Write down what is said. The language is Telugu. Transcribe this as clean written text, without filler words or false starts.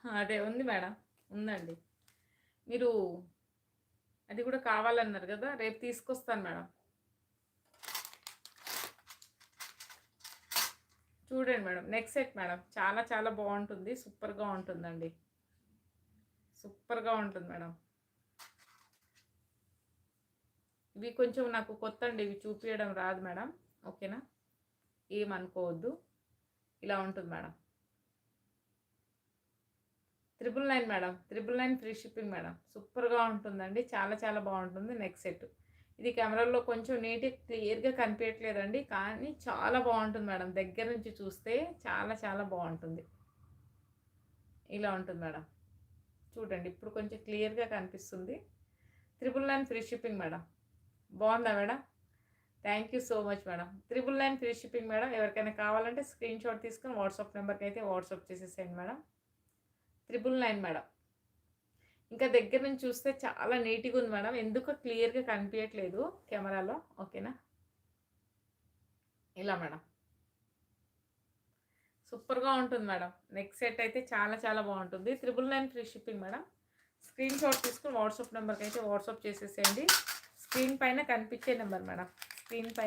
అదే ఉంది మేడం. ఉందండి. మీరు అది కూడా కావాలన్నారు కదా! రేపు తీసుకొస్తాను మేడం. చూడండి మేడం. Neck set madam. చాలా చాలా బావుంటుంది. సూపర్‌గా ఉంటుందండి. సూపర్‌గా ఉంటుంది మేడం. ఇవి కొంచెం నాకు కొత్తండి. ఇవి చూపియడం రాదు మేడం. ఓకేనా? ఏమనుకోవద్దు. ఇలా ఉంటుంది madam. 999 madam. 999 free shipping madam. సూపర్‌గా ఉంటుందండి. చాలా చాలా బావుంటుంది నెక్ సెట్. ఇది కెమెరాలో కొంచెం నీట్‌గా క్లియర్‌గా కనిపియట్లేదండి. కానీ చాలా బావుంటుంది మేడం. దగ్గర నుంచి చూస్తే చాలా చాలా బావుంటుంది. ఇలా ఉంటుంది మేడం. చూడండి ఇప్పుడు కొంచెం క్లియర్‌గా కనిపిస్తుంది. 999 ఫ్రీ షిప్పింగ్ మేడం. బావుందా madam? Thank you so much madam. 999 free shipping madam. ఎవరికైనా కావాలంటే స్క్రీన్‌షాట్ తీసుకొని వాట్సాప్ నంబర్‌కైతే వాట్సాప్ చేసేసేయండి మేడం. 999 మేడం. ఇంకా దగ్గర నుంచి చూస్తే చాలా నీట్‌గా ఉంది మేడం. ఎందుకో క్లియర్‌గా కనిపియట్లేదు కెమెరాలో. ఓకేనా? ఇలా మేడం. సూపర్‌గా ఉంటుంది మేడం. నెక్ సెట్ అయితే చాలా చాలా బావుంటుంది. 999 ఫ్రీ షిప్పింగ్ మేడం. స్క్రీన్‌షాట్ తీసుకొని వాట్సాప్ నంబర్‌కైతే వాట్సాప్ చేసేసేయండి. స్క్రీన్ పైన కనిపించే నంబర్ మేడం. స్క్రీన్ పైన